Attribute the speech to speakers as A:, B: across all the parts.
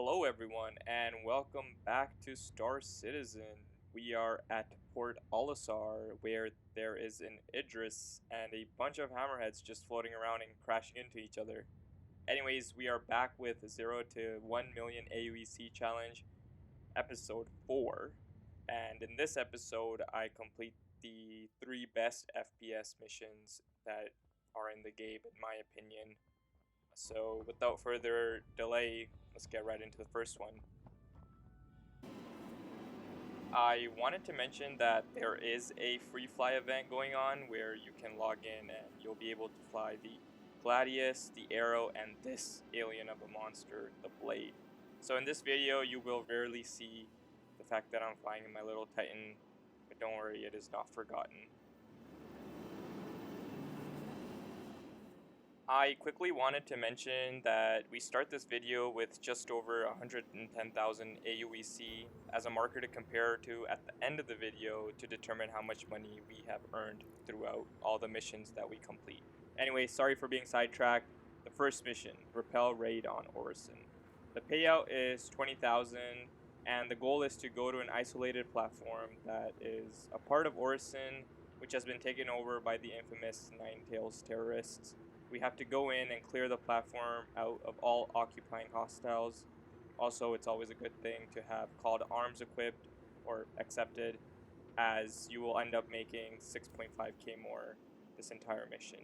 A: Hello everyone and welcome back to Star Citizen. We are at Port Olisar where there is an Idris and a bunch of hammerheads just floating around and crashing into each other. Anyways, we are back with 0 to 1 million AUEC challenge, episode 4. And in this episode I complete the 3 best FPS missions that are in the game in my opinion. So without further delay, let's get right into the first one. I wanted to mention that there is a free fly event going on where you can log in and you'll be able to fly the Gladius, the Arrow, and this alien of a monster, the Blade. So in this video you will rarely see the fact that I'm flying in my little Titan, but don't worry, it is not forgotten. I quickly wanted to mention that we start this video with just over 110,000 AUEC as a marker to compare to at the end of the video to determine how much money we have earned throughout all the missions that we complete. Anyway, sorry for being sidetracked. The first mission, Repel raid on Orison. The payout is 20,000 and the goal is to go to an isolated platform that is a part of Orison which has been taken over by the infamous Nine Tails terrorists. We have to go in and clear the platform out of all occupying hostiles. Also, it's always a good thing to have call to arms equipped or accepted, as you will end up making 6.5k more this entire mission.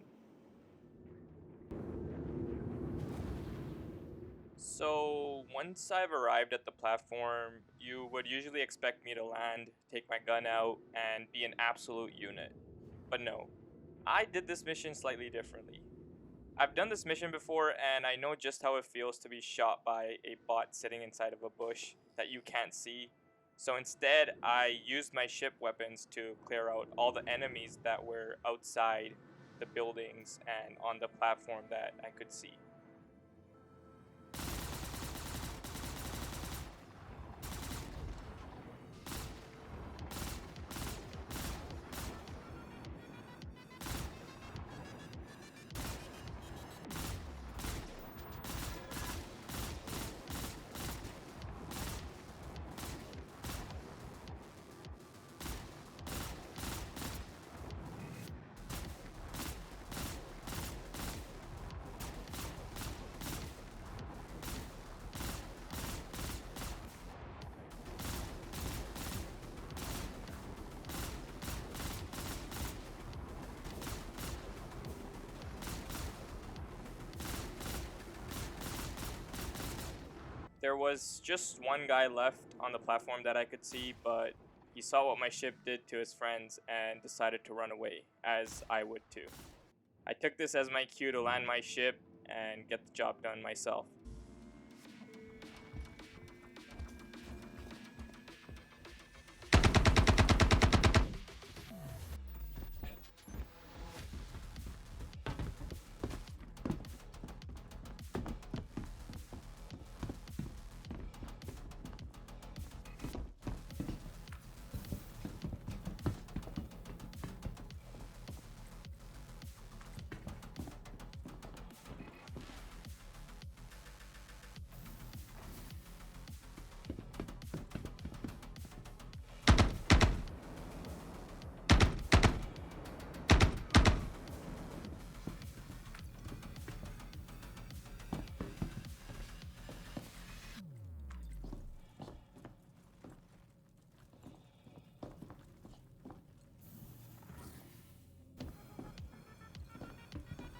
A: So once I've arrived at the platform, you would usually expect me to land, take my gun out, and be an absolute unit. But no, I did this mission slightly differently. I've done this mission before and I know just how it feels to be shot by a bot sitting inside of a bush that you can't see. So instead, I used my ship weapons to clear out all the enemies that were outside the buildings and on the platform that I could see. There was just one guy left on the platform that I could see, but he saw what my ship did to his friends and decided to run away, as I would too. I took this as my cue to land my ship and get the job done myself.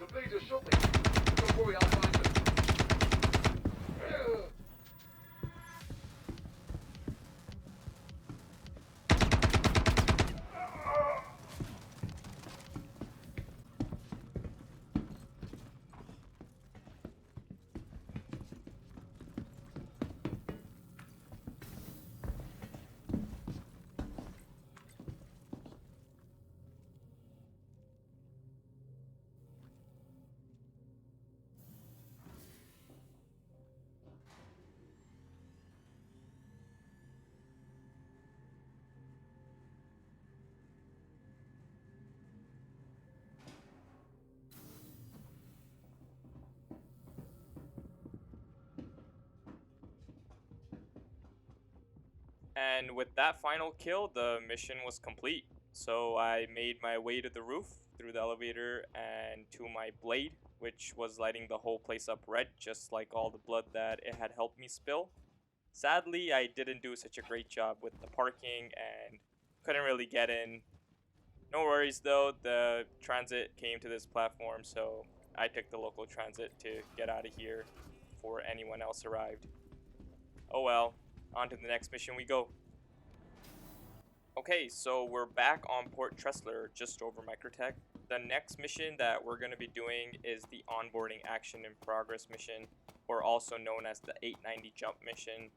B: The blades are shortly. Don't worry, I'll find them.
A: And with that final kill, the mission was complete. So I made my way to the roof through the elevator and to my blade, which was lighting the whole place up red, just like all the blood that it had helped me spill. Sadly, I didn't do such a great job with the parking and couldn't really get in. No worries though, the transit came to this platform, so I took the local transit to get out of here before anyone else arrived. Oh well, on to the next mission we go. Okay, so we're back on Port Tressler, just over Microtech. The next mission that we're going to be doing is the onboarding action in progress mission, or also known as the 890 jump mission.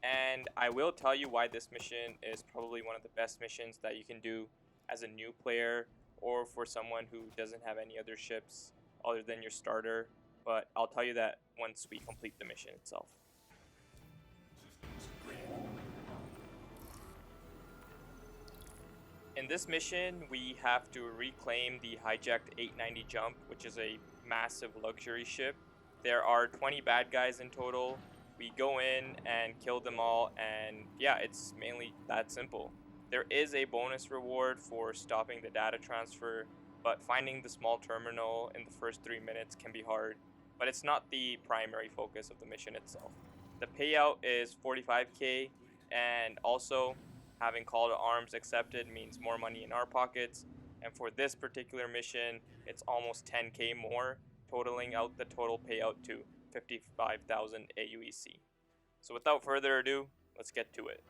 A: And I will tell you why this mission is probably one of the best missions that you can do as a new player or for someone who doesn't have any other ships other than your starter. But I'll tell you that once we complete the mission itself. In this mission, we have to reclaim the hijacked 890 jump, which is a massive luxury ship. There are 20 bad guys in total. We go in and kill them all, and yeah, it's mainly that simple. There is a bonus reward for stopping the data transfer, but finding the small terminal in the first 3 minutes can be hard, but it's not the primary focus of the mission itself. The payout is 45k, and also having call to arms accepted means more money in our pockets, and for this particular mission, it's almost 10k more, totaling out the total payout to 55,000 AUEC. So without further ado, let's get to it.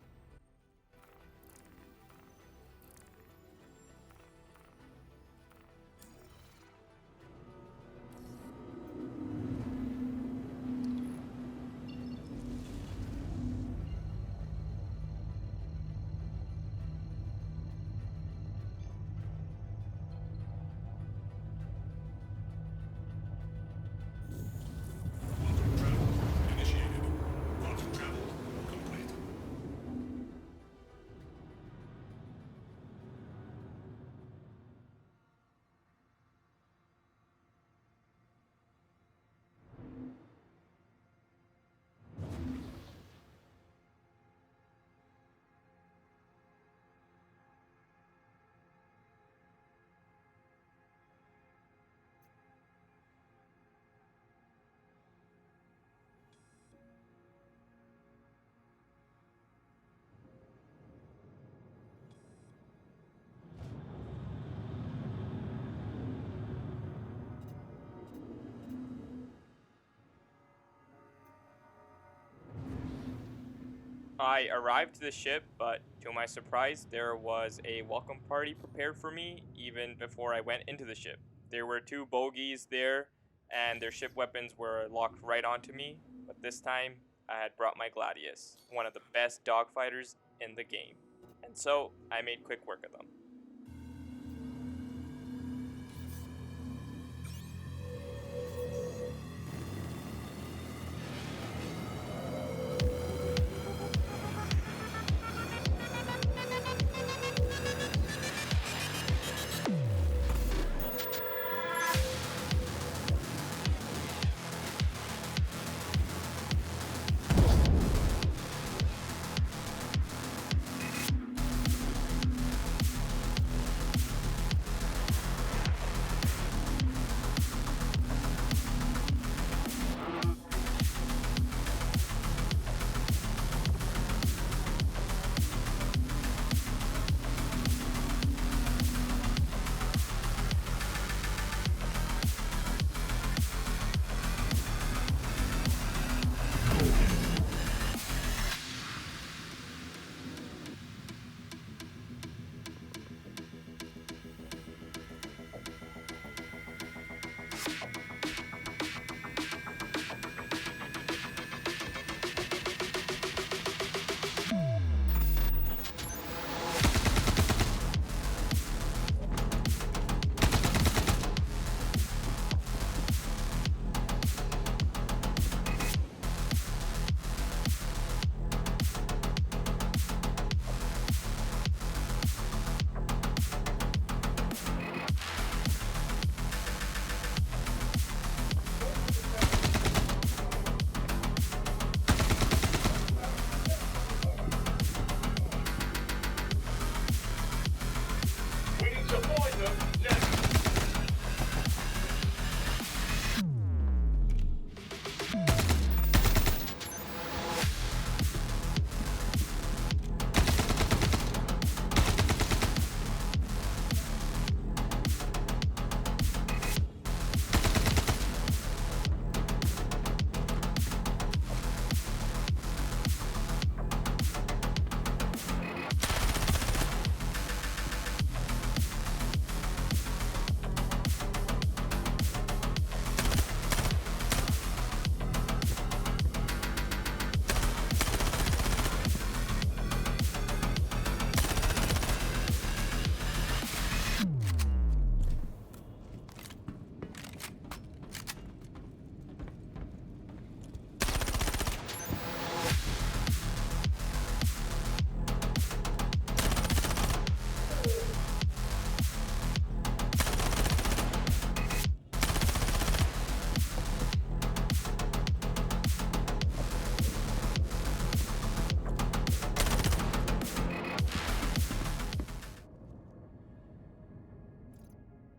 A: I arrived to the ship, but to my surprise, there was a welcome party prepared for me even before I went into the ship. There were 2 bogies there, and their ship weapons were locked right onto me, but this time I had brought my Gladius, one of the best dogfighters in the game. And so I made quick work of them.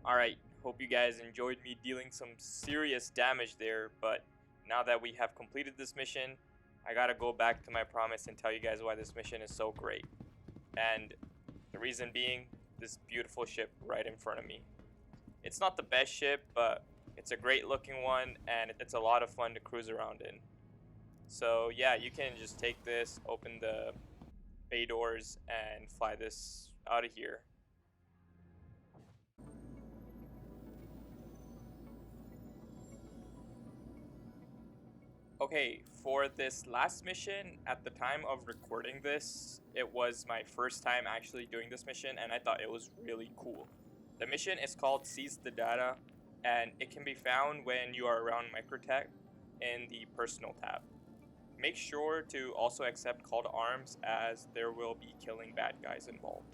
A: Alright, hope you guys enjoyed me dealing some serious damage there, but now that we have completed this mission, I gotta go back to my promise and tell you guys why this mission is so great. And the reason being, this beautiful ship right in front of me. It's not the best ship, but it's a great looking one, and it's a lot of fun to cruise around in. So yeah, you can just take this, open the bay doors, and fly this out of here. Okay, for this last mission, at the time of recording this, it was my first time actually doing this mission, and I thought it was really cool. The mission is called Seize the Data, and it can be found when you are around Microtech in the Personal tab. Make sure to also accept Call to Arms, as there will be killing bad guys involved.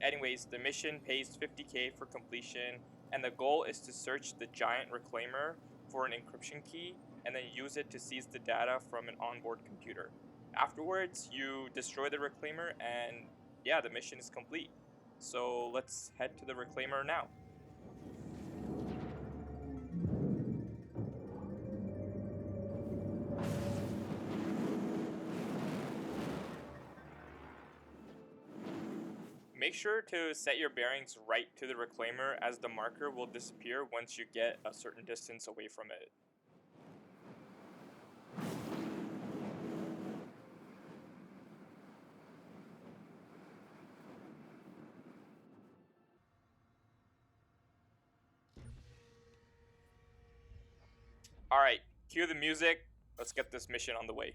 A: Anyways, the mission pays 50k for completion, and the goal is to search the giant reclaimer for an encryption key and then use it to seize the data from an onboard computer. Afterwards, you destroy the reclaimer, and yeah, the mission is complete. So let's head to the reclaimer now. Make sure to set your bearings right to the reclaimer, as the marker will disappear once you get a certain distance away from it. Alright, cue the music. Let's get this mission on the way.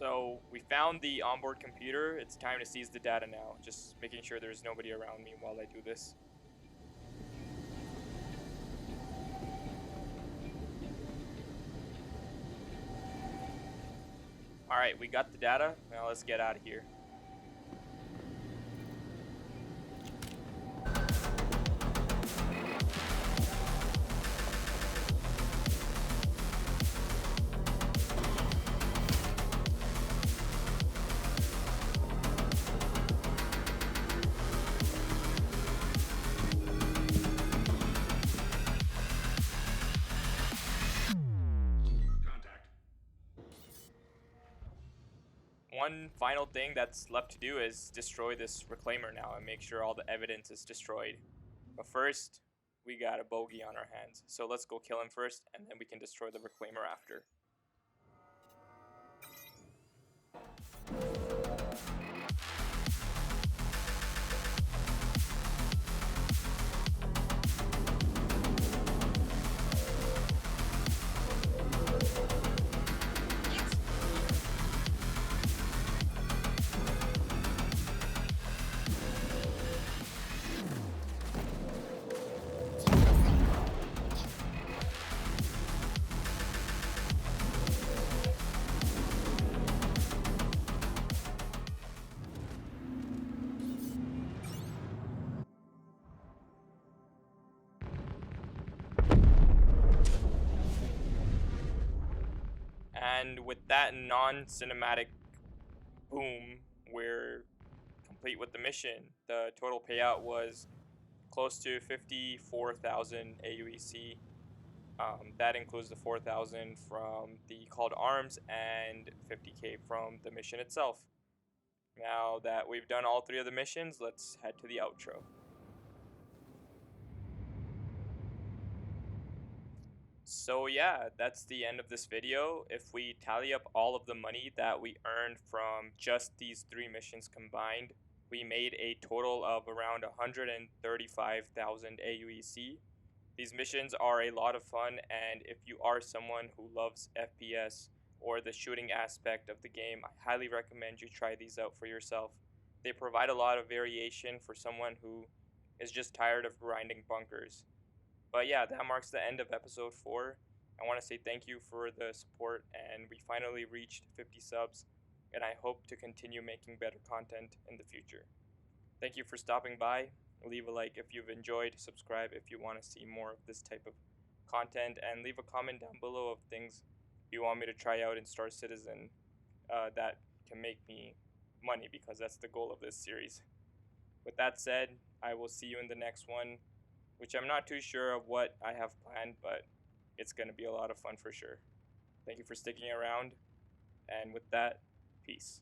A: So we found the onboard computer. It's time to seize the data now. Just making sure there's nobody around me while I do this. Alright, we got the data. Now let's get out of here. One final thing that's left to do is destroy this reclaimer now and make sure all the evidence is destroyed. But first, we got a bogey on our hands. So let's go kill him first, and then we can destroy the reclaimer after. And with that non-cinematic boom, we're complete with the mission. The total payout was close to 54,000 AUEC. That includes the 4,000 from the call to arms and 50k from the mission itself. Now that we've done all three of the missions, let's head to the outro. So yeah, that's the end of this video. If we tally up all of the money that we earned from just these three missions combined, we made a total of around 135,000 AUEC. These missions are a lot of fun, and if you are someone who loves FPS or the shooting aspect of the game, I highly recommend you try these out for yourself. They provide a lot of variation for someone who is just tired of grinding bunkers. But yeah, that marks the end of episode 4. I want to say thank you for the support, and we finally reached 50 subs, and I hope to continue making better content in the future. Thank you for stopping by. Leave a like if you've enjoyed, subscribe if you want to see more of this type of content, and leave a comment down below of things you want me to try out in Star Citizen that can make me money, because that's the goal of this series. With that said, I will see you in the next one, which I'm not too sure of what I have planned, but it's going to be a lot of fun for sure. Thank you for sticking around, and with that, peace.